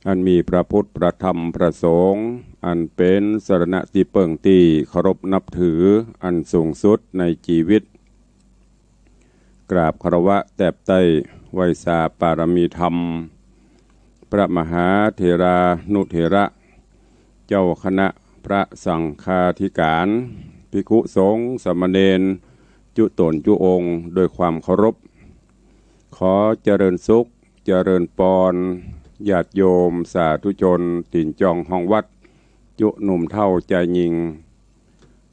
อันมีพระพุทธพระธรรมพระสงฆ์อันเป็นสรณะที่เปิ่งที่เคารพนับถืออันสูงสุดในชีวิตกราบคารวะแตบใต้ไวยสาปารมีธรรมพระมหาเถรานุเถระเจ้าคณะพระสังฆาธิการภิกขุสงฆ์สามเณรจุตนจุองค์โดยความเคารพขอเจริญสุขเจริญปรญาติโยมสาธุชนถิ่นจองห้องวัดจุหนุ่มเท่าใจยิง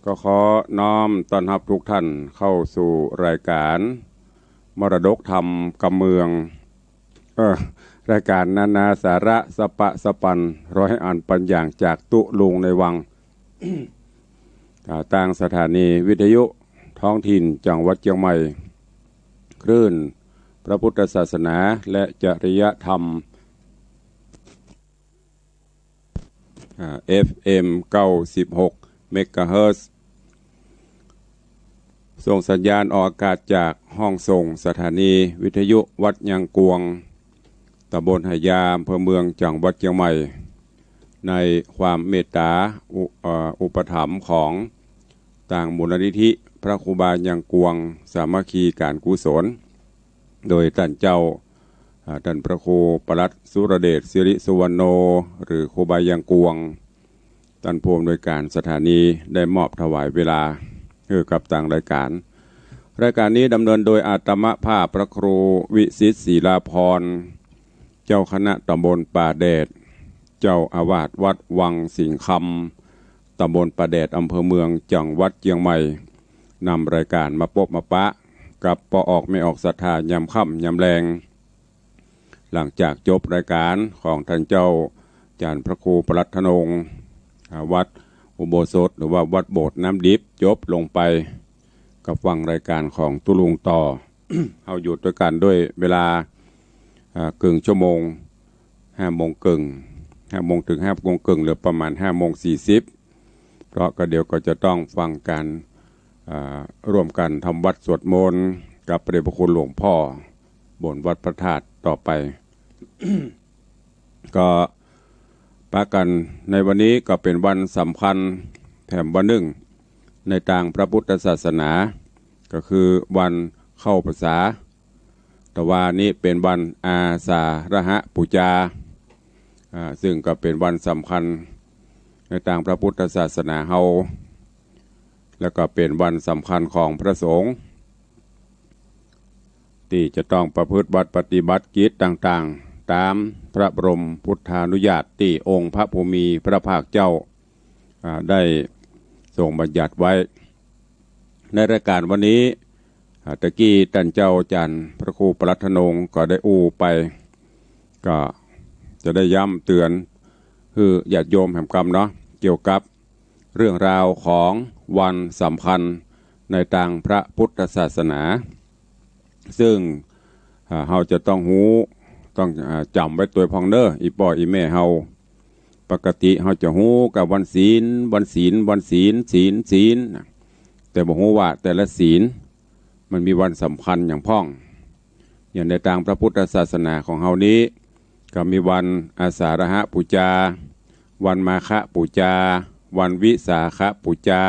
ก็ขอน้อมต้อนรับทุกท่านเข้าสู่รายการมรดกธรรมกำเมืองรายการนานาสาระสปะสปันร้อยอ่านปัญญางจากตุลุงในวัง ต่างสถานีวิทยุท้องถิ่นจังหวัดเชียงใหม่คลื่นพระพุทธศาสนาและจริยธรรมFM 96 เมกะเฮิรตซ์ส่งสัญญาณออกอากาศจากห้องส่งสถานีวิทยุวัดยางกวงตำบลไหยาอำเภอเมืองจังหวัดเชียงใหม่ในความเมตตาอุปถัมภ์ของต่างมูลนิธิพระครูบายังกวงสามัคคีการกุศลโดยท่านเจ้าท่านพระครูปลัดสุรเดชสิริสุวรรณโนหรือครูบายังกวงท่านผู้อำนวยการสถานีได้มอบถวายเวลากับต่างรายการนี้ดำเนินโดยอาตมภาพพระครูวิสิตศรีลาภรณ์เจ้าคณะตำบลป่าแดดเจ้าอาวาสวัดวังสิงห์คำตำบลป่าแดดอำเภอเมืองจังหวัดเชียงใหม่นำรายการมาพบมาปะกับปออกไม่ออกศรัทธายามค่ำยามแรงหลังจากจบรายการของท่านเจ้าจารย์พระครูปลัดธนงวัดอุโบสถหรือว่าวัดโบสถ์น้ำดิบจบลงไปกับฟังรายการของตุลุงต่อ เอาหยุดด้วยกันด้วยเวลากึ่งชั่วโมง5 โมงครึ่ง5 โมงถึง5 โมงครึ่งหรือประมาณ5 โมง 40เพราะก็เดี๋ยวก็จะต้องฟังการร่วมกันทำวัดสวดมนต์กับพระเดชพระคุณหลวงพ่อบนวัดพระธาตุต่อไป ก็ปะกันในวันนี้ก็เป็นวันสำคัญแถมวันหนึ่งในทางพระพุทธศาสนาก็คือวันเข้าพรรษาแต่ว่านี้เป็นวันอาสาฬหบูชาซึ่งก็เป็นวันสำคัญในทางพระพุทธศาสนาเฮาแล้วก็เป็นวันสำคัญของพระสงฆ์ที่จะต้องประพฤติบัติปฏิบัติกิจต่างๆตามพระบรมพุทธานุญาตที่องค์พระภูมิพระภาคเจ้าได้ทรงบัญญัติไว้ในรายการวันนี้ตะกี้ท่านเจ้าจันทร์พระครูปลัดธนงก็ได้ไปก็จะได้ย้ำเตือนคือญาติโยมแห่งกรรมเนาะเกี่ยวกับเรื่องราวของวันสำคัญในทางพระพุทธศาสนาซึ่งเราจะต้องต้องจำไว้ตัวพองเนออีป่ออีแม่เฮาปกติเราจะกับวันศีลแต่บอกว่าแต่ละศีลมันมีวันสำคัญอย่างพ่องอย่างในทางพระพุทธศาสนาของเฮานี้ก็มีวันอาสาฬหบูชาวันมาฆบูชาวันวิสาขบูชา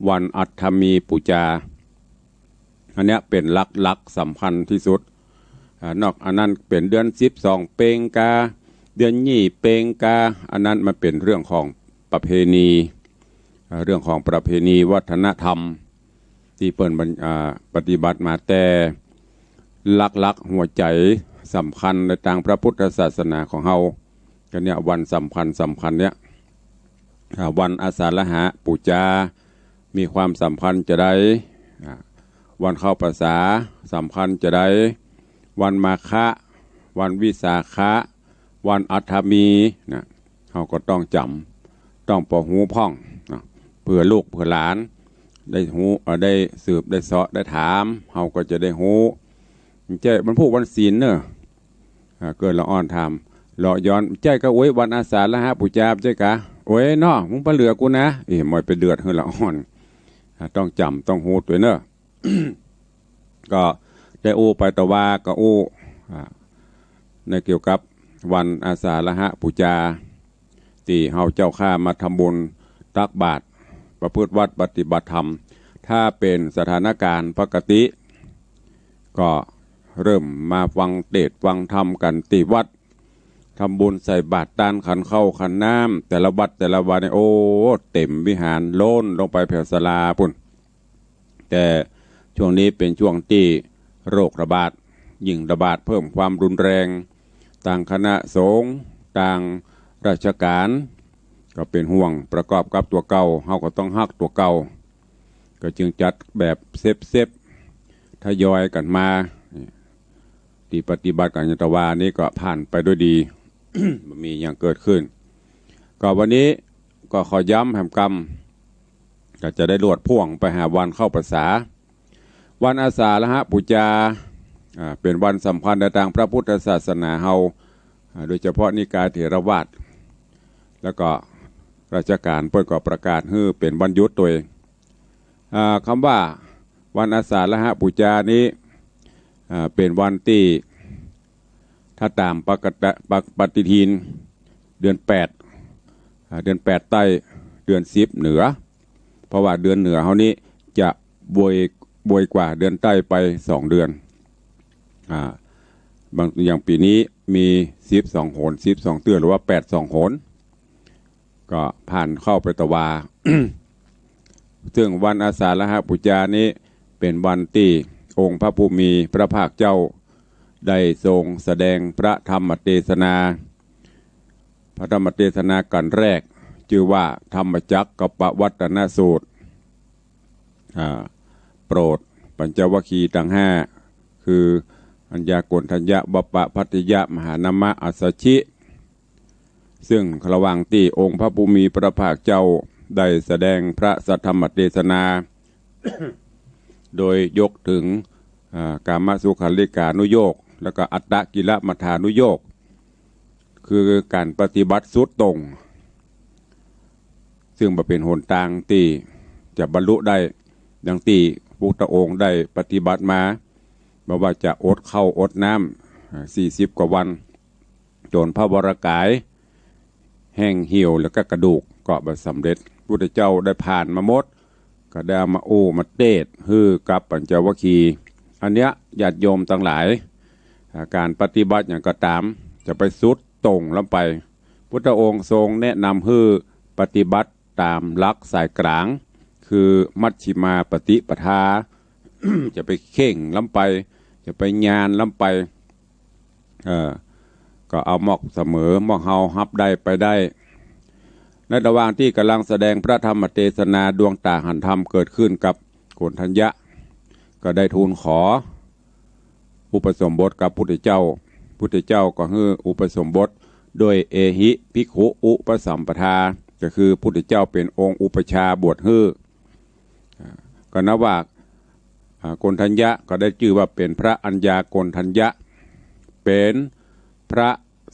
วันอัฏฐมีบูชาอันนี้เป็นหลักสำคัญที่สุดนอกอันนั้นเป็นเดือน12เปงกาเดือน2เปงกาอันนั้นมันเป็นเรื่องของประเพณีวัฒนธรรมที่เปิ่นปฏิบัติมาแต่หลักหัวใจสำคัญในทางพระพุทธศาสนาของเฮาก็เนี่ยวันสำคัญเนี่ยวันอาสาฬหบูชามีความสัมพันธ์จะได้วันเข้าพรรษาสัมพันธ์จะได้วันมาฆะวันวิสาขะวันอัฏฐมีนะเขาก็ต้องจำต้องปอหูพ่องนะเพื่อลูกเพื่อหลานได้หูได้สืบได้เสาะได้ถามเขาก็จะได้หูเจ้มันพูดวันศีลเนอะเกิดละอ่อนทำเลาะย้อนเจ้ก็โอ้ยวันอาสาฬหบูชาเจ้กะโอ้ยเนาะมึงไปเหลือกูนะมอยไปเดือดเฮละอ่อนต้องจำต้องหูตัวเนอะ ก็ได้ไปตะวาก็ในเกี่ยวกับ วันอาสาฬหบูชาที่เฮาเจ้าข้ามาทำบุญตักบาตรประพฤติวัดปฏิบัติธรรมถ้าเป็นสถานการณ์ปกติก็เริ่มมาฟังเทศน์ฟังธรรมกันที่วัดทำบุญใส่บาตรต้านขันเข้าขันน้ำแต่ละวัดแต่ละวันเนี่ยโอ้เต็มวิหารโล้นลงไปแผ่ศาลาปุ่นแต่ช่วงนี้เป็นช่วงที่โรคระบาดยิ่งระบาดเพิ่มความรุนแรงต่างคณะสงฆ์ต่างราชการก็เป็นห่วงประกอบกับตัวเก่าเฮาก็ต้องฮักตัวเก่าก็จึงจัดแบบเซฟทยอยกันมาที่ปฏิบัติกันยตวานี้ก็ผ่านไปด้วยดี ไม่มีอย่างเกิดขึ้นก็วันนี้ก็ขอย้ำแห่งกรรมก็จะได้รวดพ่วงไปหาวันเข้าพรรษาวันอาสาฬหบูชาเป็นวันสำคัญในทางพระพุทธศาสนาเฮาโดยเฉพาะนิกายเถรวาทแล้วก็ราชการเปิดก็ประกาศให้เป็นวันหยุดตัวเองคำว่าวันอาสาฬหบูชานี้เป็นวันที่ถ้าตามปฏิทินเดือน8เดือน8ใต้เดือน10เหนือเพราะว่าเดือนเหนือเขานี้จะบวยกว่าเดือนใต้ไป2เดือนบางอย่างปีนี้มี12โหน12เตือนหรือว่า82โหนก็ผ่านเข้าไปตะวา ซึ่งวันอาสาฬหบูชานี้เป็นวันที่องค์พระผู้มีพระภาคเจ้าได้ทรงแสดงพระธรรมเทศนาพระธรรมเทศนากันแรกชื่อว่าธรรมจักรกับปวัตตนสูตรโปรดปัญจวัคคีย์ทั้ง5คืออัญญากณฑัญญะวปปะพัทยะมหานามะอัสสชิซึ่งระหว่างที่องค์พระผู้มีพระภาคเจ้าได้แสดงพระสัทธรรมเทศนา โดยยกถึงกามสุขัลลิกานุโยคแล้วก็อัตตกิลมัฏฐานุโยคคือการปฏิบัติสุดตรงซึ่งเป็นหนทางที่จะบรรลุได้ดังที่พุทธองค์ได้ปฏิบัติมาบอกว่าจะอดข้าวอดน้ำ40 กว่าวันจนพระวรกายแห้งเหี่ยวแล้วก็กระดูกก็บสำเร็จพุทธเจ้าได้ผ่านมาหมดก็ได้มามาเทศฮือกับปัญจวัคคีย์อันเนี้ยญาติโยมทั้งหลายการปฏิบัติอย่างก็ตามจะไปสุดตรงลงไปพุทธองค์ทรงแนะนำฮือปฏิบัติตามหลักสายกลางคือมัชฌิมาปฏิปทา จะไปเข่งลำไปจะไปญาณลำไปก็เอาหมอกเสมอหมอกเฮาฮับได้ไปได้ในระหว่างที่กำลังแสดงพระธรรมเทศนาดวงตาหันธรรมเกิดขึ้นกับโกณฑัญญะก็ได้ทูลขออุปสมบทกับพุทธเจ้าก็ให้อุปสมบทโดยเอหิภิกขุอุปสัมปทาก็คือพุทธเจ้าเป็นองค์อุปชาบวชให้ก็นับว่าโกณฑัญญะก็ได้ชื่อว่าเป็นพระอัญญาโกณฑัญญะเป็นพระ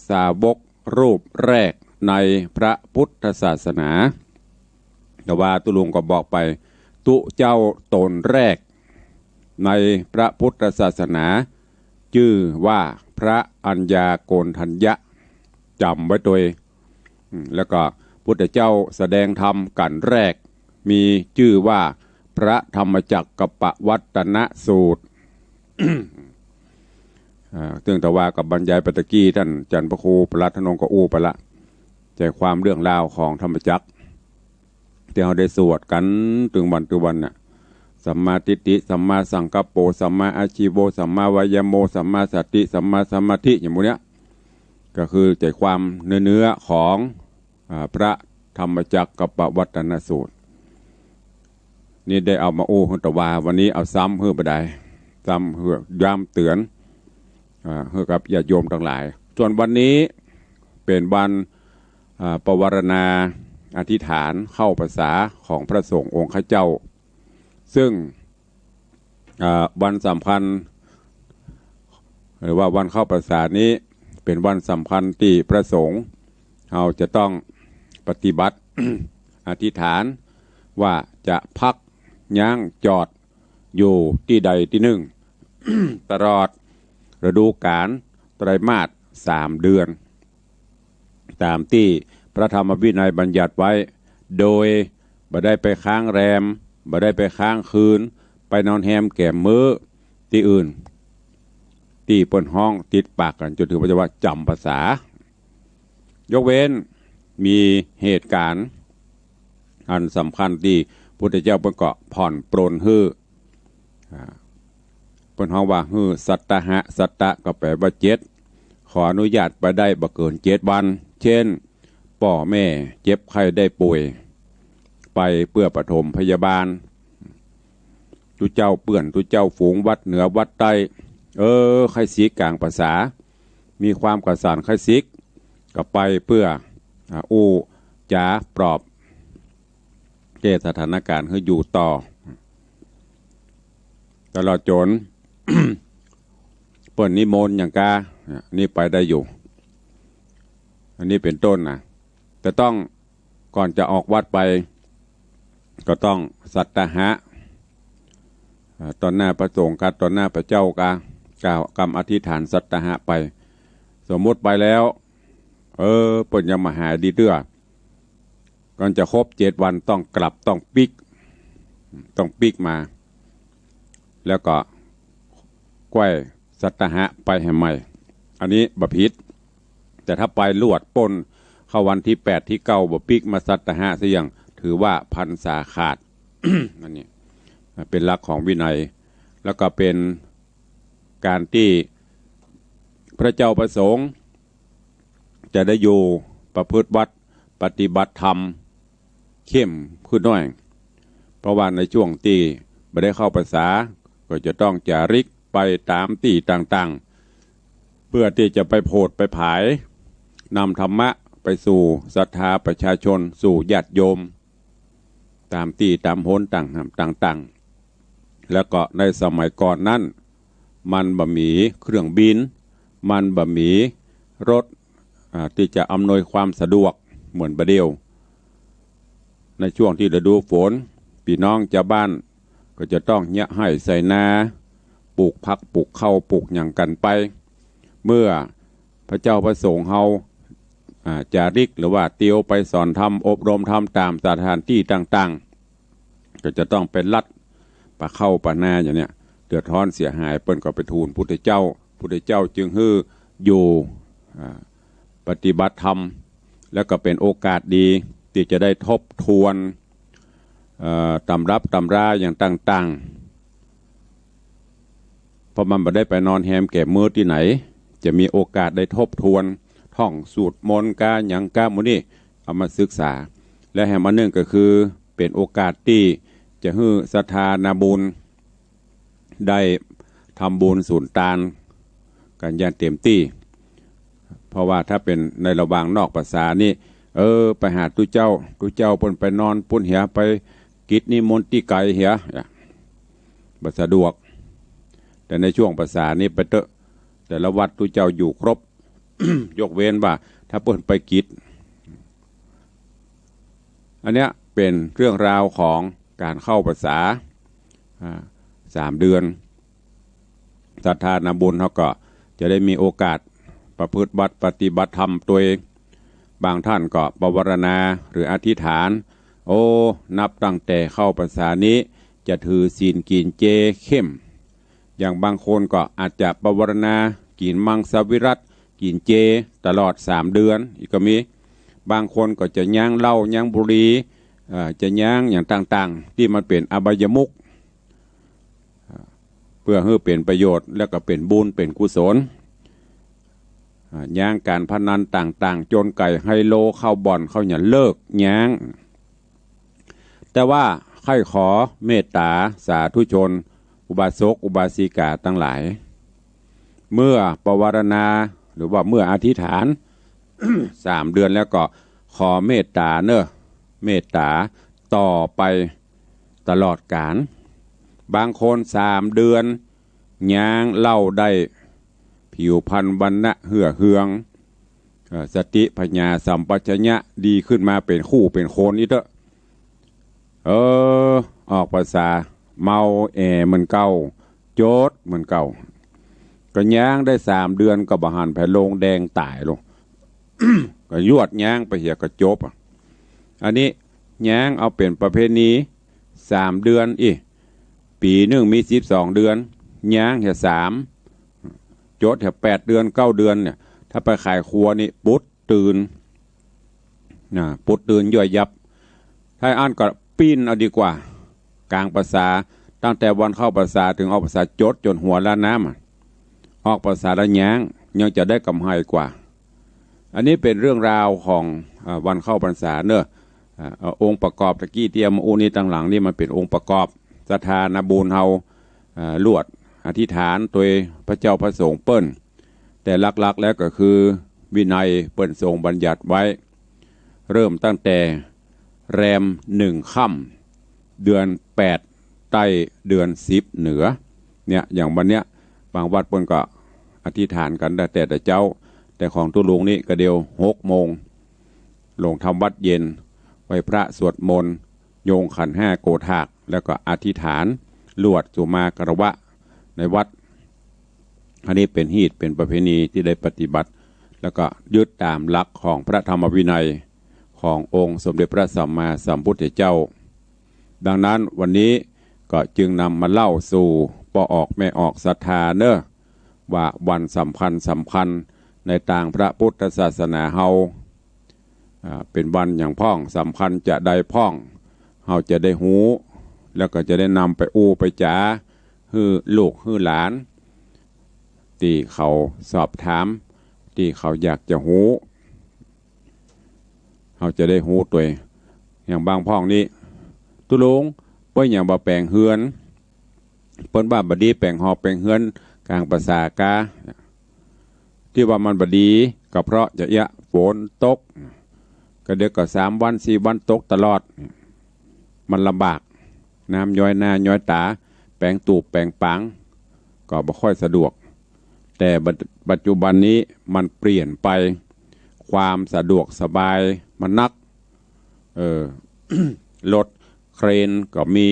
สาวกรูปแรกในพระพุทธศาสนาแต่ว่าตุลุงก็บอกไปตุเจ้าตนแรกในพระพุทธศาสนาชื่อว่าพระอัญญาโกณฑัญญะจำไว้ตัวแล้วก็พุทธเจ้าแสดงธรรมกันแรกมีชื่อว่าพระธรรมจักรกับปวัตตนสูตร ซึ่งแต่ว่ากับบรรยายปตกี้ท่านจันทร์พระครูปรัตนงก็อู้ไปละใจความเรื่องราวของธรรมจักรที่เราได้สวดกันถึงวันน่ะสัมมาทิฏฐิสัมมาสังกัปโปสัมมาอาชีโวสัมมาวายโมสัมมาสติสัมมาสมาธิอย่างพวกนี้ก็คือใจความเนื้อของพระธรรมจักรกับปวัตตนสูตรนี่ได้เอามาโอ้หุ่นตะวาวันนี้เอาซ้ำเพื่อไปได้ซ้ำเพื่อย่ำเตือนเพื่อกับญาติโยมทั้งหลายส่วนวันนี้เป็นวันปวารณาอธิษฐานเข้าพรรษาของพระสงฆ์องค์ข้าเจ้าซึ่งวันสำคัญหรือว่าวันเข้าพรรษานี้เป็นวันสำคัญที่พระสงฆ์เราจะต้องปฏิบัติ อธิษฐานว่าจะพักยั้งจอดอยู่ที่ใดที่หนึ่ง ตลอดฤดูกาลไตรมาส3 เดือน ตามที่พระธรรมวินัยบัญญัติไว้โดยบ่ได้ไปค้างแรมบ่ได้ไปค้างคืนไปนอนแฮมแก่มื้อที่อื่นที่เปิ้นห้องติดปากกันจนถึงว่าจำภาษายกเว้นมีเหตุการณ์อันสำคัญที่พุทธเจ้าเปิ้นก็ผ่อนปรนฮื้อเปิ้นฮ้องว่าฮื้อสัตตหะสัตตะก็แปลว่า7ขออนุญาตไปได้บ่เกิน7วันเช่นพ่อแม่เจ็บไข้ได้ป่วยไปเพื่อปฐมพยาบาลทุเจ้าเปื่อนทุเจ้าฝูงวัดเหนือวัดใต้ใครสีกลางภาษามีความกระสานใครซิกก็ไปเพื่อจ๋าปลอบแก้สถานการณ์ให้อยู่ต่อตลอดจน เปิ่นนิมนต์อย่างกานี่ไปได้อยู่อันนี้เป็นต้นนะแต่ต้องก่อนจะออกวัดไปก็ต้องสัตตหะตอนหน้าพระสงฆ์ตอนหน้าพระเจ้ากากล่าวกรรมอธิษฐานสัตตหะไปสมมุติไปแล้วเปิ่นยังมาหาดีเตื้อก่อนจะครบ7วันต้องกลับต้องปิกมาแล้วก็กล้วยสัตตหะไปให้ใหม่อันนี้บผิดแต่ถ้าไปลวดปนเข้าวันที่8ที่9บ่ปิกมาสัตตหะเสียงถือว่าพรรษาขาด อันนี้เป็นหลักของวินัยแล้วก็เป็นการที่พระเจ้าประสงค์จะได้อยู่ประพฤติวัดปฏิบัติธรรมเข้มขึ้นหน่อยเพราะว่าในช่วงที่ไม่ได้เข้าพรรษาก็จะต้องจาริกไปตามที่ต่างๆเพื่อที่จะไปโพดไปผายนำธรรมะไปสู่ศรัทธาประชาชนสู่ญาติโยมตามที่ตามโหนต่างๆแล้วก็ในสมัยก่อนนั้นมันบ่มีเครื่องบินมันบ่มีรถที่จะอำนวยความสะดวกเหมือนบัดเดียวในช่วงที่ฤดูฝนพี่น้องชาวบ้านก็จะต้องเนี่ยให้ใส่นาปลูกผักปลูกข้าวปลูกหยังกันไปเมื่อพระเจ้าประสงค์เฮาจาริกหรือว่าเตียวไปสอนธรรมอบรมธรรมตามสถานที่ต่างๆก็จะต้องเป็นลัดปะเข้าปะนาอย่างเนี้ยเดือดร้อนเสียหายเปิ้นก็ไปทูลพุทธเจ้าจึงฮื้ออยู่ปฏิบัติธรรมแล้วก็เป็นโอกาสดีที่จะได้ทบทวนตำรับตำราอย่างต่างๆเพราะมันไม่ได้ไปนอนแฮมแก่มือที่ไหนจะมีโอกาสได้ทบทวนท่องสูตรมนต์กาหยังกาหมู่นี้เอามาศึกษาและแห่งอันหนึ่งก็คือเป็นโอกาสที่จะฮื้อศรัทธานาบุญได้ทำบุญสูญตานกันอย่างเต็มที่เพราะว่าถ้าเป็นในระหว่างนอกภาษานี่ไปหาตุเจ้าเพิ่นไปนอนปุ่นเหียไปกิจนิมนต์ที่ไกลเหียบ่สะดวกแต่ในช่วงภาษานี้ไปเตอะแต่ละวัดตุเจ้าอยู่ครบ ยกเว้นว่าถ้าเพิ่นไปกิจอันเนี้ยเป็นเรื่องราวของการเข้าภาษา3 เดือนศรัทธานาบุญเขาก็จะได้มีโอกาสประพฤติวัดปฏิบัติธรรมตัวเองบางท่านก็ปวารณาหรืออธิษฐานนับตั้งแต่เข้าพรรษานี้จะถือศีลกินเจเข้มอย่างบางคนก็อาจจะปวารณากินมังสวิรัติกินเจตลอด3 เดือนอีกก็มีบางคนก็จะย่างเหล้าย่างบุหรี่จะย่างอย่างต่างๆที่มันเป็นอบายมุขเพื่อให้เป็นประโยชน์แล้วก็เป็นบุญเป็นกุศลย่างการพนันต่างๆจนไก่ไฮโลเข้าบ่อนเข้าอย่าเลิกย่างแต่ว่าค่อยขอเมตตาสาธุชนอุบาสกอุบาสิกาทั้งหลายเมื่อปวารณาหรือว่าเมื่ออธิษฐาน 3 เดือนแล้วก็ขอเมตตาเมตตาต่อไปตลอดกาลบางคน3 เดือนย่างเล่าได้ผิวพรรณวรรณะเหืองสติปัญญาสัมปชัญญะดีขึ้นมาเป็นคู่เป็นโคนนี่เถอะออกภาษาเมาเหมือนเก่าโจดเหมือนเก่าก็ย่างได้3 เดือนก็บหันแผ่ลงแดงตายลง ก็ยวดย่างไปเหียก็จบอันนี้ย่างเอาเป็นประเพณี3 เดือนปีหนึ่งมี12 เดือนย่างเหีย3โจทย์เหีย8 เดือน9 เดือนเนี่ยถ้าไปขายครัวนี่ปุ๊ดตื่นปุ๊ดตื่นย่อยยับถ้าอ่านก็ปีนเอาดีกว่ากลางภาษาตั้งแต่วันเข้าภาษาถึงออกภาษาโจทย์จนหัวละน้ำออกภาษาละย่างยังจะได้กำไรกว่าอันนี้เป็นเรื่องราวของวันเข้าพรรษาเนอะองค์ประกอบตะกี้เตรียมอูนี้ตั้งหลังนี่มันเป็นองค์ประกอบศรัทธานาบูญเฮาลวดอธิษฐานโดยพระเจ้าพระสงฆ์เปิ้นแต่หลักๆแล้วก็คือวินัยเปิ้นทรงบัญญัติไว้เริ่มตั้งแต่แรม1 ค่ำเดือน8ใต้เดือน10เหนือเนี่ยอย่างวันเนี้ยบางวัดเปิ้นก็อธิษฐานกันแต่เจ้าแต่ของตุลุงนี่ก็เดียว6 โมงลงทำวัดเย็นไหว้พระสวดมนต์โยงขัน5โกฏากแล้วก็อธิษฐานลวดสุมากระวะในวัดอันนี้เป็นฮีตเป็นประเพณีที่ได้ปฏิบัติแล้วก็ยึดตามหลักของพระธรรมวินัยขององค์สมเด็จพระสัมมาสัมพุทธเจ้าดังนั้นวันนี้ก็จึงนำมาเล่าสู่ปออกแม่ออกศรัทธาเนอะว่าวันสำคัญในต่างพระพุทธศาสนาเฮาเป็นวันอย่างพ่องสำคัญจะได้พ่องเฮาจะได้หูแล้วก็จะได้นำไปอู้ไปจ๋าฮือลูกฮือหลานที่เขาสอบถามที่เขาอยากจะหูเฮาจะได้หูตัวอย่างบางพ่องนี้ตุลุงเปิ้นอย่างบ่แปลงเฮือนเปิ้นบ้าบดีแปลงหอแปลงเฮือนกลางภาษากาที่ว่ามันบดีก็เพราะจะฝนตกก็เดี๋ยวก็3 วัน 4 วันตกตลอดมันลำบากน้ำย้อยหน้าย้อยตาแปลงตูบแปลงปังก็บ่ค่อยสะดวกแต่ปัจจุบันนี้มันเปลี่ยนไปความสะดวกสบายมันนักรถเครนก็มี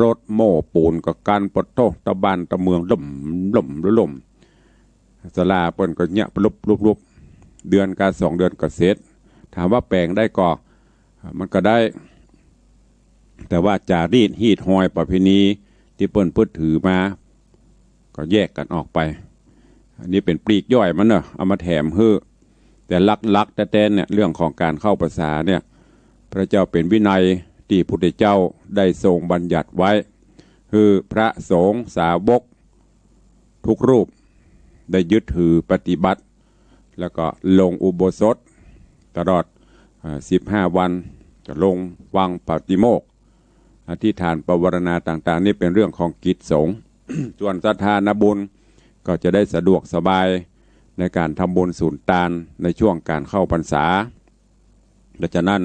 รถโม่ปูนก็กันปดโตตะบ้านตะเมืองล่มสลาเปิ้นก็เนี่ยลุบเดือนกา2 เดือนก็เสร็จถามว่าแปลงได้ก็มันก็ได้แต่ว่าจารีตฮีดหอยประเพณีที่เปิ้นพูดถือมาก็แยกกันออกไปอันนี้เป็นปลีกย่อยมันเนอะเอามาแถมฮื้อแต่ลักแต่เนี่ยเรื่องของการเข้าภาษาเนี่ยพระเจ้าเป็นวินัยที่พุทธเจ้าได้ทรงบัญญัติไว้คือพระสงฆ์สาวกทุกรูปได้ยึดถือปฏิบัติแล้วก็ลงอุโบสถตลอด15 วันจะลงวังปฏิโมกข์อธิษฐานปวารณาต่างๆนี่เป็นเรื่องของกิจสงฆ์ ส่วนศรัทธานาบุญก็จะได้สะดวกสบายในการทำบุญสูญตานในช่วงการเข้าพรรษาดังนั้น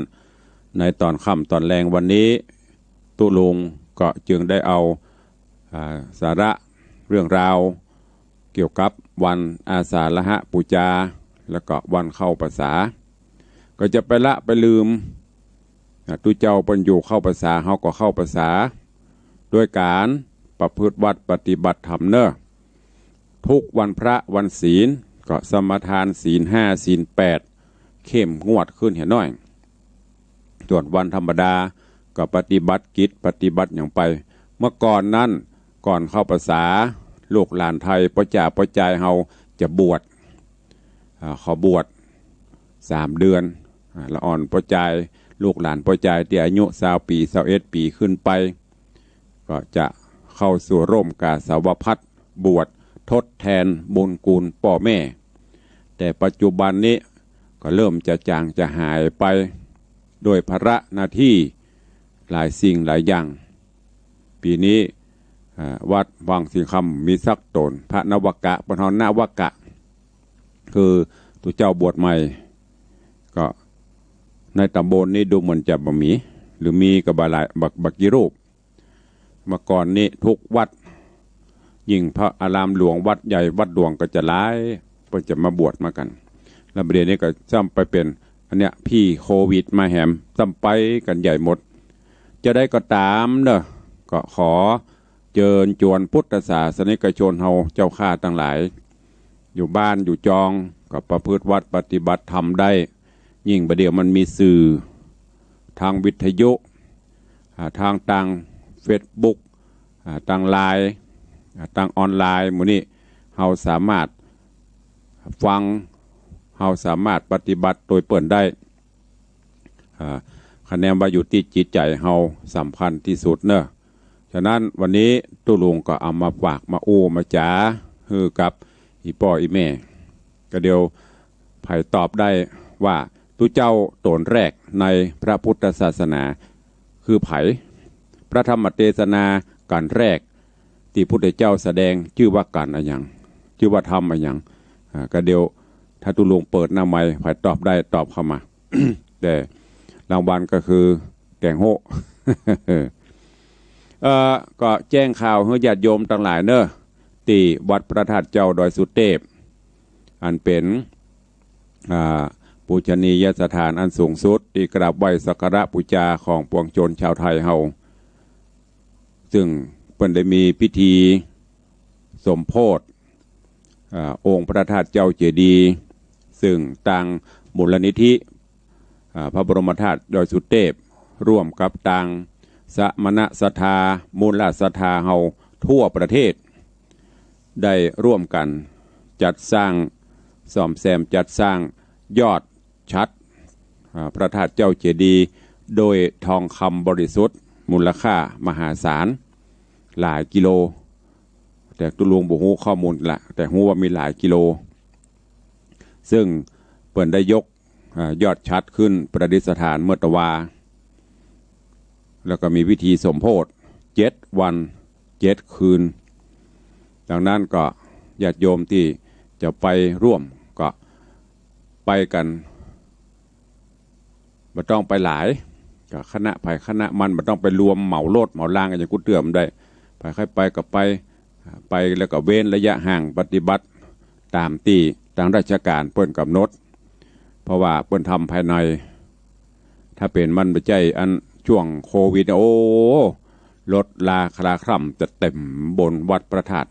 ในตอนค่ำตอนแรงวันนี้ตุลุงก็จึงได้เอาสาระเรื่องราวเกี่ยวกับวันอาสาฬหปูชาแล้วก็วันเข้าพรรษาก็จะไปลืมตุเจ้าเป็นอยู่เข้าพรรษาเฮาก็เข้าพรรษาด้วยการประพฤติวัดปฏิบัติธรรมเนอะทุกวันพระวันศีลก็สมทานศีล5ศีล8เข้มงวดขึ้นเห็นน้อยส่วนวันธรรมดาก็ปฏิบัติกิจปฏิบัติอย่างไปเมื่อก่อนนั้นก่อนเข้าพรรษาลูกหลานไทยพ่อจ่าพ่อจายเฮาจะบวชขอบวช3 เดือนละอ่อนพ่อจายลูกหลานพ่อจายที่อายุ20 ปี21 ปีขึ้นไปก็จะเข้าสู่ร่มกาสาวพัสบวชทดแทนบุญกูลพ่อแม่แต่ปัจจุบันนี้ก็เริ่มจะจางจะหายไปโดยภาระหน้าที่หลายสิ่งหลายอย่างปีนี้วัดวังสิงคำมีสักตนพระนวกะปนนวกะคือตัวเจ้าบวชใหม่ก็ในตำบลนี้ดูเหมือนจะบ่มีหรือมีกับบาลายบักกิรูปเมื่อก่อนนี้ทุกวัดยิ่งพระอารามหลวงวัดใหญ่วัดหลวงก็จะหลายเพื่อจะมาบวชมากันแล้วประเดี๋ยวนี้ก็ซ้ำไปเป็นอันเนี้ยพี่โควิดมาแหมซ้ำไปกันใหญ่หมดจะได้ก็ตามเนอะก็ขอเชิญชวนพุทธศาสนิกชนเฮาเจ้าข้าทั้งหลายอยู่บ้านอยู่จองก็ประพฤติวัดปฏิบัติธรรมได้ ยิ่งประเดี๋ยวมันมีสื่อทางวิทยุทางต่างเฟซบุ๊กต่างไลน์ต่างออนไลน์หมู่นี้เราสามารถฟังเราสามารถปฏิบัติโดยเปิ่นได้คะแนนว่าอยู่ที่จิตใจเราสำคัญที่สุดเนอะฉะนั้นวันนี้ตู้ลุงก็เอามาฝากมาอู้มาจ๋าฮือกับอีพ่ออีแม่ก็เดียวไผ่ตอบได้ว่าตุเจ้าตนแรกในพระพุทธศาสนาคือไผ่พระธรรมเทศนาการแรกที่พุทธเจ้าแสดงชื่อว่าการอะไรอย่างชื่อว่าธรรมอะไรอย่างก็เดียวถ้าตุลุงเปิดหน้าไมค์ไผ่ตอบได้ตอบเข้ามา แต่รางวัลก็คือแกงโฮ ก็แจ้งข่าวให้ญาติโยมทั้งหลายเนอะที่วัดพระธาตุเจ้าดอยสุเทพอันเป็นปูชนียสถานอันสูงสุดที่กราบไหว้สักการะบูชาของปวงชนชาวไทยเฮาซึ่งเพิ่นได้มีพิธีสมโภชองค์พระธาตุเจ้าเจดีย์ซึ่งต่างมูลนิธิพระบรมธาตุดอยสุเทพร่วมกับต่างสมณศรัทธามูลศรัทธาเฮาทั่วประเทศได้ร่วมกันจัดสร้างซ่อมแซมจัดสร้างยอดชัดพระธาตุเจ้าเจดีย์โดยทองคำบริสุทธิ์มูลค่ามหาศาลหลายกิโลแต่ตุลุงบ่ฮู้ข้อมูลละแต่ฮู้ว่ามีหลายกิโลซึ่งเปิ่นได้ยกยอดชัดขึ้นประดิษฐานเมื่อตะวาแล้วก็มีวิธีสมโภช7 วัน 7 คืนดังนั้นก็ญาติโยมที่จะไปร่วมก็ไปกันไม่ต้องไปหลายก็คณะไผ่คณะมันไม่ต้องไปรวมเหมารถเหมาล่างกันอย่างกุเตื่อมได้ไปใครไปก็ไปแล้วก็เว้นระยะห่างปฏิบัติตามที่ทางราชการเปิ้นกำหนดเพราะว่าเปิ้นทำภายในถ้าเป็นมันไปใจอันช่วงโควิดโอ้รถลาคลาคร่ำจะเต็มบนวัดพระธาตุ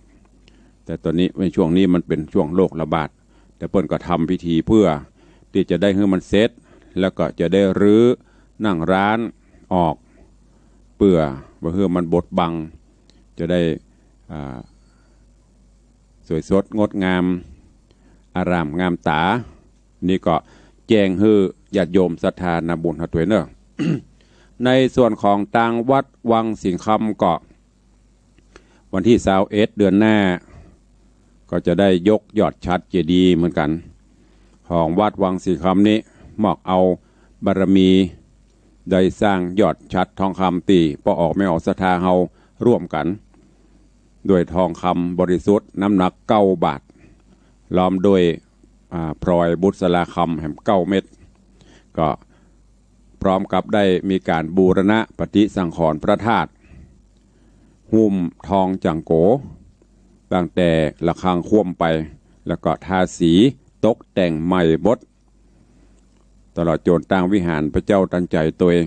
แต่ตอนนี้ในช่วงนี้มันเป็นช่วงโรคระบาดแต่เปิ้นก็ทำพิธีเพื่อที่จะได้ให้มันเสร็จแล้วก็จะได้รื้อนั่งร้านออกเพื่อเพื่อมันบดบังจะได้สวยสดงดงามอารามงามตานี่ก็แจ้งให้ญาติโยมศรัทธานาบุญหัดตัวเนอะ ในส่วนของต่างวัดวังสิงคำก็วันที่21เดือนหน้าก็จะได้ยกยอดชัดเจดีย์เหมือนกันของวัดวังสิงคำนี้มอกเอาบารมีได้สร้างยอดชัดทองคำตีพอออกไม่ออกศรัทธาเฮาร่วมกันด้วยทองคำบริสุทธิ์น้ำหนัก9 บาทล้อมด้วยพลอยบุษราคำแห่ง9 เม็ดก็พร้อมกับได้มีการบูรณะปฏิสังขรณ์พระธาตุหุ้มทองจังโกตั้งแต่ระฆังคว่ำไปแล้วก็ทาสีตกแต่งใหม่บดตลอดจนตั้งวิหารพระเจ้าตันใจตัวเอง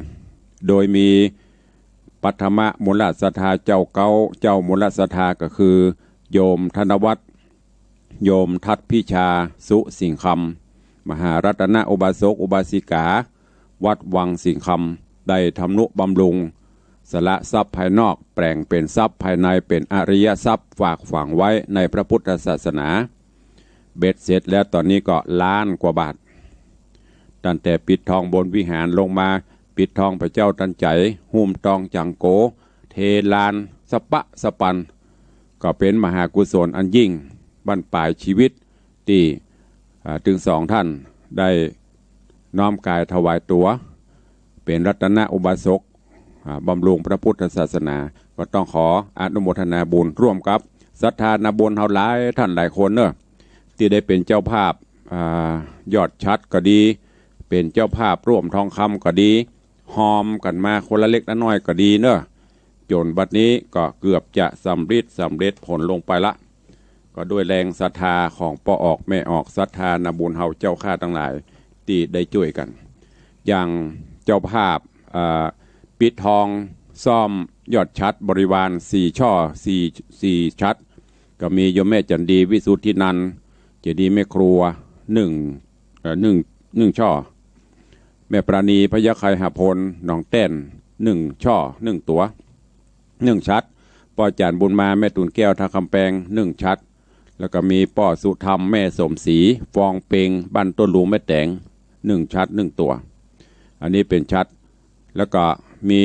โดยมีปัทมมูลศรัทธาเจ้าเก้าเจ้ามูลศรัทธาก็คือโยมธนวัฒน์โยมทัตพิชาสุสิงคำมหารัตนอุบาสกอุบาสิกาวัดวังสิงคำได้ทำนุบำรุงสละทรัพย์ภายนอกแปลงเป็นทรัพย์ภายในเป็นอริยทรัพย์ฝากฝังไว้ในพระพุทธศาสนาเบ็ดเสร็จแล้วตอนนี้ก็1,000,000 กว่าบาทตั้งแต่ปิดทองบนวิหารลงมาปิดทองพระเจ้าตันใจหุ้มทองจังโกเทลานสปะสปันก็เป็นมหากุศลอันยิ่งบรรปลายชีวิตที่ถึง2 ท่านได้น้อมกายถวายตัวเป็นรัตนอุบาสกบำรุงพระพุทธศาสนาก็ต้องขออนุโมทนาบุญร่วมกับศรัทธานาบุญเฮาหลายท่านหลายคนเนอะที่ได้เป็นเจ้าภาพยอดชัดก็ดีเป็นเจ้าภาพร่วมทองคำก็ดีหอมกันมาคนละเล็กละน้อยก็ดีเนอะจนบัดนี้ก็เกือบจะสำเร็จผลลงไปละก็ด้วยแรงศรัทธาของปออกแม่ออกศรัทธานาบุญเฮาเจ้าข้าทั้งหลายที่ได้ช่วยกันอย่างเจ้าภาพปิดทองซ่อมยอดชัดบริวาร4 ช่อ4ชัดก็มีโยมแม่จันดีวิสุทธินันท์เจดีย์แม่ครัว1 ช่อ แม่ปราณีพยาไคหพลหนองแต้น1 ช่อ1 ตัว1 ชัดป้อจานบุญมาแม่ตุนแก้วท่าคำแปง1 ชัดแล้วก็มีป้อสุธรรมแม่สมศรีฟองเปงบ้านต้นลุงแม่แตง1 ชัด1 ตัวอันนี้เป็นชัดแล้วก็มี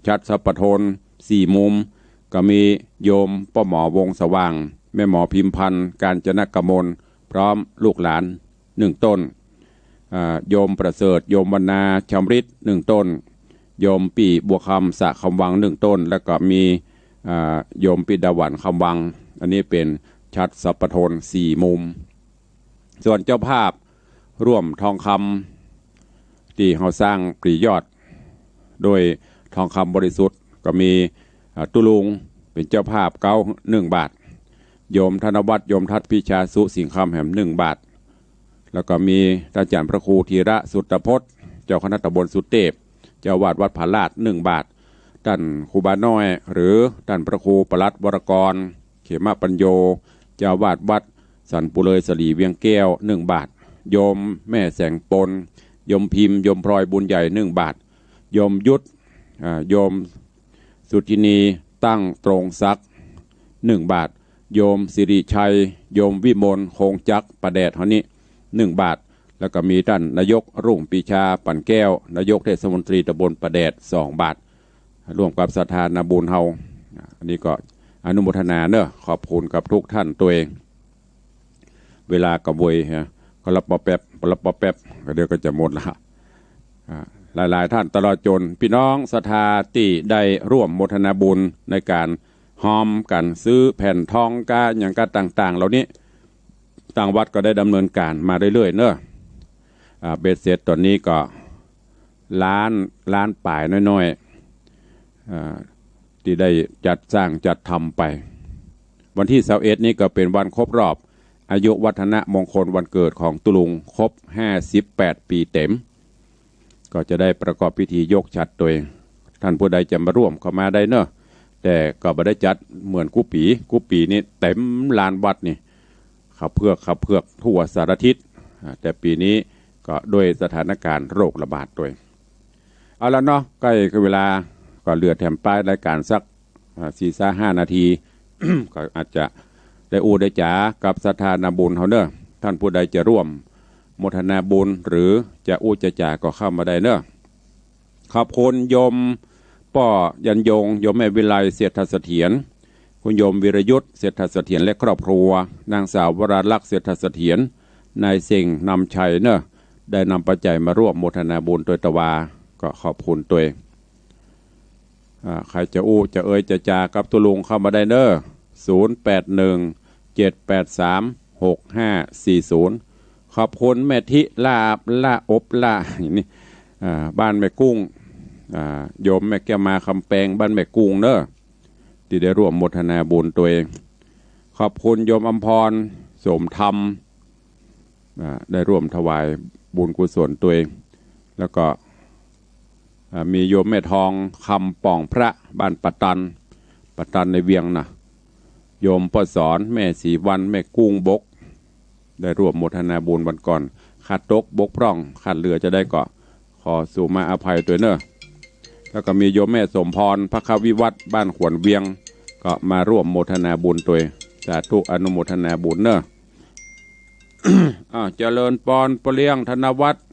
ชัดสัพพทน4 มุมก็มีโยมป้อหมอวงสว่างแม่หมอพิมพันธ์การจนกมลพร้อมลูกหลาน1 ต้นโยมประเสริฐโยมวรรณาชำริด1 ต้นโยมปีบัวคำสะคำวัง1 ต้นแล้วก็มีโยมปิดาหวันคำวังอันนี้เป็นชัดสัพพทน4 มุมส่วนเจ้าภาพร่วมทองคำที่เขาสร้างปรียอดโดยทองคำบริสุทธิ์ก็มีตุลุงเป็นเจ้าภาพ1 บาทโยมธนวัฒน์โยมทัศพิชาสุสิงห์คำแหม1 บาทแล้วก็มีอาจารย์พระครูธีระสุตพจน์เจ้าคณะตำบลสุเทพเจ้าวาดวัดผาลาด1 บาทท่านครูบาน้อยหรือท่านพระครูปลัดวรกรเขมปัญโยเจ้าวาดวัดสันปุเลยสลีเวียงแก้ว1 บาทโยมแม่แสงปนโยมพิมพ์โยมพลอยบุญใหญ่1 บาทโยมยุทธโยมสุจินีตั้งตรงศักดิ์1 บาทโยมสิริชัยโยมวิมลคงจักประแดดเท่านี้1 บาทแล้วก็มีท่านนายกรุ่งปีชาปั่นแก้วนายกเทศมนตรีตำบลประแดด2 บาทร่วมกับศรัทธานาบุญเฮาอันนี้ก็อนุโมทนาเนอะขอบคุณกับทุกท่านตัวเองเวลากระบวยฮะก็รับปอแป๊บก็เดี๋ยวก็จะหมดละหลายๆท่านตลอดจนพี่น้องศรัทธาที่ได้ร่วมโมทนาบุญในการหอมกันซื้อแผ่นทองกาอย่างกาต่างๆเหล่านี้ต่างวัดก็ได้ดำเนินการมาเรื่อยๆเนอะเบ็ดเสร็จตอนนี้ก็ล้านป่ายน้อยๆที่ได้จัดสร้างจัดทำไปวันที่21นี้ก็เป็นวันครบรอบอายุวัฒนะมงคลวันเกิดของตุลุงครบ58 ปีเต็มก็จะได้ประกอบพิธียกฉัตรโดยท่านผู้ใดจะมาร่วมเข้ามาได้เนอะแต่ก็ไม่ได้จัดเหมือนกุปีนี้เต็มลานวัดนี่ขับเพือกทั่วสารทิศแต่ปีนี้ก็ด้วยสถานการณ์โรคระบาดด้วยเอาละเนาะใกล้เวลาก็เหลือแถมป้ายรายการสัก4-5 นาที ก็อาจจะได้ได้จ๋ากับศรัทธานาบุญเขาเนอะท่านผู้ใดจะร่วมโมทนาบุญหรือจะจะจ่าก็เข้ามาได้เนอะขอบคุณโยมป้อยันยงโยมแม่วิไลเศรษฐเสถียรคุณโยมวิรยุทธเศรษฐเสถียรและครอบครัวนางสาววราลักษณ์เศรษฐเสถียรนายเสิ่งนำชัยเนอะได้นำปัจจัยมาร่วมโมทนาบุญโดยตวาก็ขอบคุณตัวใครจะจะจะจ่ากับตุลุงเข้ามาได้เนอะ0817836540ขอบคุณแม่ทิลาอบอย่างนี้บ้านแม่กุ้งโยมแม่แก้วมาคำแปงบ้านแม่กุ้งเนอะที่ได้ร่วมโมทนาบุญตัวเองขอบคุณโยมอำพรสมธรรมได้ร่วมถวายบุญกุศลตัวเองแล้วก็มีโยมแม่ทองคำป่องพระบ้านปัตตันในเวียงนะโยมปสอนแม่สีวันแม่กุ้งบกได้ร่วมโมทนาบุญวันก่อนขาดตกบกพร่องขาดเรือจะได้ก็ขอสู่มาอภัยตัวเนอะแล้วก็มีโยมแม่สมพรพระควิวัฒน์บ้านขวนเวียงก็มาร่วมโมทนาบุญตัวสาธุอนุโมทนาบุญเนอะ เจริญปอนปเลี้ยงธนวัฒน์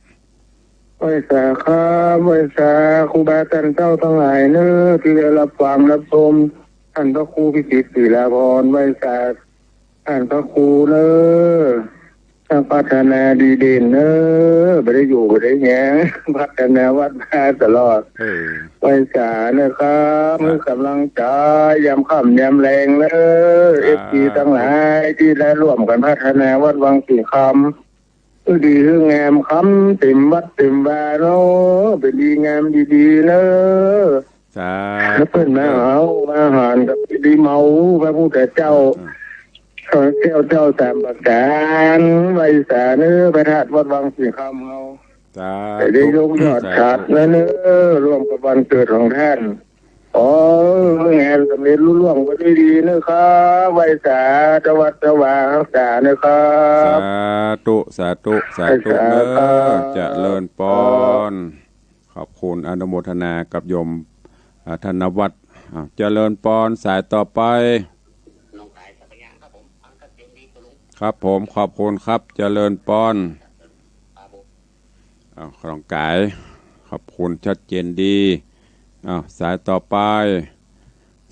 ไว้สาครับไว้สาครูบาอาจารย์เจ้าทั้งหลายเนอะที่ได้รับฟังรับชมท่านพระครูพิสิทธิ์ศิลาภรณ์ไว้สาท่านพระครูเนอะถ้าพัฒนาดีเด่นเนอะไม่ได้อยู่ไม่ได้แง่พัฒนาวัดมาตลอดไว้สานะครับมือกำลังใจยามค่ำยามแรงเนอะFPทั้งหลายที่ได้ร่วมกันพัฒนาวัดวังสีคำดีคืองามคำเต็มวัดเต็มวาเนาะเป็นดีงามดีๆเนอะแล้วเพิ่นมาเอามาหารกับดีเมาพระพุทธเจ้าเจ้าสามประการไว้สาเนื้อพระธาตุวัดวังสีคำเอาได้ยกยอดขาดนะเนื้อร่วมกับวันเกิดของท่าน อ๋อแห่สำเร็จรุ่ล่วงไปด้วยดีนะครับไว้สาจวัดจวารักษานะครัสาบธุสาธุสาธุเด้อเจริญพรขอบคุณอนุโมทนากับโยมธนวัฒน์เจริญพรสายต่อไปครับผมขอบคุณครับเจริญพรครองกายขอบคุณชัดเจนดีสายต่อไป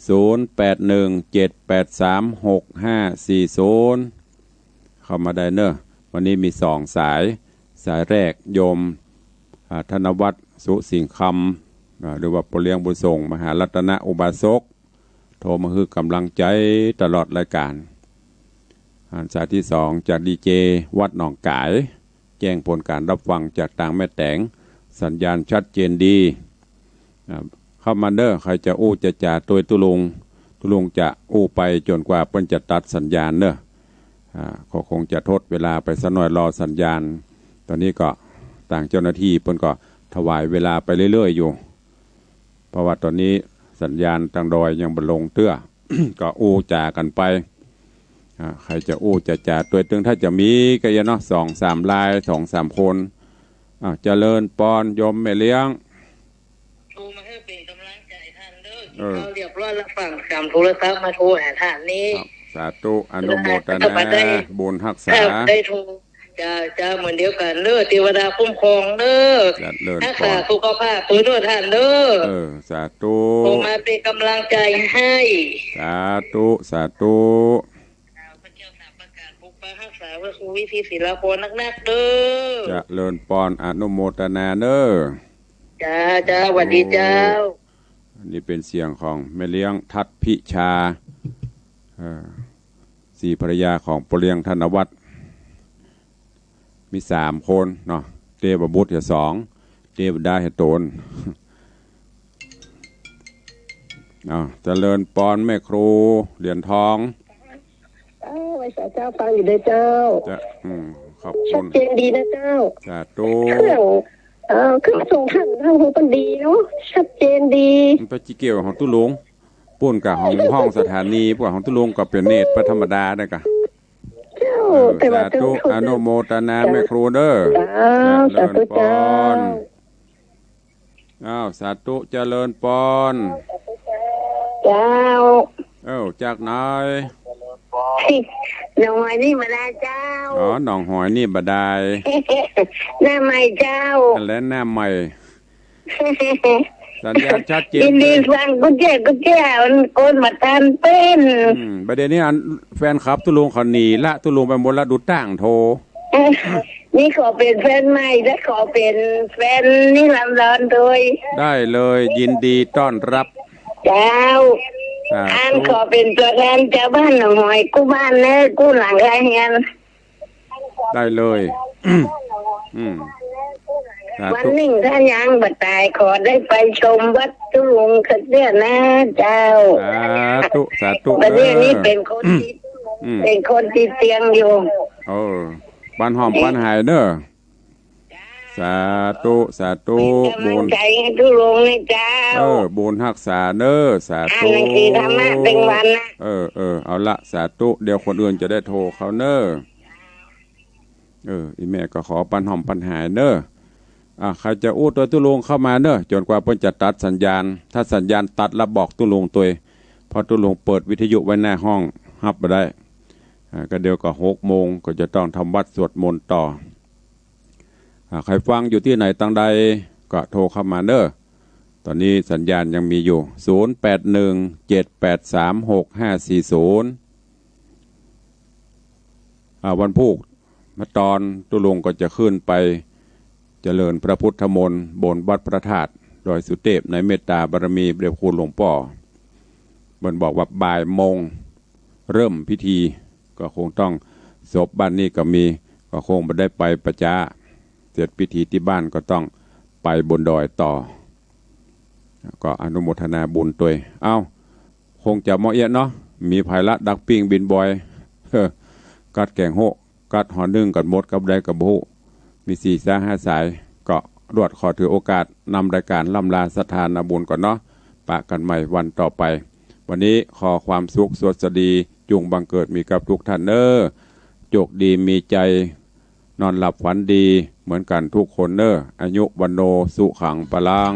0817836540เข้ามาได้เนอะวันนี้มี2สายแรกโยมธนวัฒน์สุสิงห์คำหรือว่าปเลียงบุญส่งมหารัตนอุบาสกโทรมาคือกำลังใจตลอดรายการสายที่2จากดีเจวัดหนองกายแจ้งผลการรับฟังจากต่างแม่แตงสัญญาณชัดเจนดีเข้ามาเด้อใครจะอู้จะจ่าตัวตุลุงจะอู้ไปจนกว่าเปิ้นจะตัดสัญญาณเด้อก็คงจะทดเวลาไปสักหน่อยรอสัญญาณตอนนี้ก็ต่างเจ้าหน้าที่เปิ้นก็ถวายเวลาไปเรื่อยๆอยู่เพราะว่าตอนนี้สัญญาณทางดอยยังบ่ลงเตื้อ ก็อู้จ่ากันไปใครจะอู้จะจ่าตัวตึงถ้าจะมีก็อย่าเนาะ2-3 ลาย 2-3 คนเจริญปอนยมแม่เลี้ยงโทรมาให้เป็นกำลังใจท่านเด้อเขาเรียบร้อยแล้วฝั่งจำโทรศัพท์มาโทรหาท่านนี้สาธุอนุโมทนาบุญรักษาได้โทรจะเหมือนเดียวกันเด้อเทวดาคุ้มครองเด้อรักษาสุขภาพตัวด้วยท่านเด้อสาธุโทรมาเป็นกำลังใจให้สาธุสาธุพระเจ้าสามประกาศปกปักรักษาพระครูวิธีศิลปนนักๆเด้อจะเลิญปอนอนุโมทนาเด้อจ้าสวัสดีเจ้านี่เป็นเสียงของแม่เลี้ยงทัดพิชาสี่ภรรยาของปเลียงธนวัฒน์มี3 คนเนาะเทพบุตร2เทพดาเหตนเจริญปอนแม่ครูเหรียญทองไว้สาเจ้าฟังอยู่ด้วยเจ้าขอบคุณชัดเจนดีนะเจ้าสาธุเครื่องส่งท่านทางหูปันดีเนาะชัดเจนดีไปจิเกี่ยวของตุลุงปุ่นกับห้องสถานีพวกของตุลุงก็เป็นเนตรธรรมดาได้กะสาธุอนุโมทนาแม่ครูเด้อสาธุเจ้าสาธุเจริญปอนเจ้าจากไหนหนองหอยนี่มาได้เจ้าหนองหอยนี่บดายหน้าใหม่เจ้าและหน้าใหม่สัญญาณชัดเจนดีฟังกุญแจมันโกนมาทานเป็นประเด็นนี้แฟนคลับตุลุงเขาหนีละตุลุงไปหมดละดูต่างโทรนี่ขอเป็นแฟนใหม่และขอเป็นแฟนนี่ลำดอนด้วยได้เลยยินดีต้อนรับเจ้าขอเป็นตัวแทนเจ้าบ้านหน่อยกู้บ้านนะกู้หลังไรเงี้ยได้เลยวันหนึ่งถ้ายังบัดตายขอได้ไปชมวัดตุลุงขัดเดือนนะเจ้าสาธุประเดี๋ยวนี้เป็นคนติดเตียงอยู่บ้านหอมบ้านหายเนอะสาธุบุญใจให้ตุลุงนะเจ้าบุญรักษาเนอะสาธุธรรมะเป็นวันนะเอาละสาธุเดี๋ยวคนอื่นจะได้โทรเขาเนอะอีแม่ก็ขอปันหอมปันหายเนอะใครจะอู้ตัวตุลุงเข้ามาเนอะจนกว่าเพิ่นจะตัดสัญญาณถ้าสัญญาณตัดแล้วบอกตุลุงตัวพอตุลุงเปิดวิทยุไว้หน้าห้องฮับไปได้ก็เดี๋ยวก็6 โมงก็จะต้องทำวัดสวดมนต์ต่อใครฟังอยู่ที่ไหนตั้งใดก็โทรเข้ามาเนอะตอนนี้สัญญาณยังมีอยู่0817836540วันพุธมาตอนตุลุงก็จะขึ้นไปเจริญพระพุทธมนต์บนวัดพระธาตุดอยสุเทพในเมตตาบารมีเปรียบคุณหลวงพ่อมันบอกว่าบ่ายโมงเริ่มพิธีก็คงต้องศพบ้านนี้ก็มีก็คงไม่ได้ไปประจาเสร็จพิธีที่บ้านก็ต้องไปบนดอยต่อก็อนุโมทนาบุญตัวคงจะเหมาะเอียดเนาะมีภัยละดักปิ้งบินบอยกัดแกงโหกัดหอนึ่งกัดมดกับได้กับบุมี4-5 สายก็รวดขอถือโอกาสนำรายการล่ำลาสถานบุญก่อนเนาะไป ปะกันใหม่วันต่อไปวันนี้ขอความสุขสวัสดีจงบังเกิดมีกับทุกท่านเด้อโชคดีมีใจนอนหลับฝันดีเหมือนกันทุกคนเด้ออายุวันโนสุขังพลัง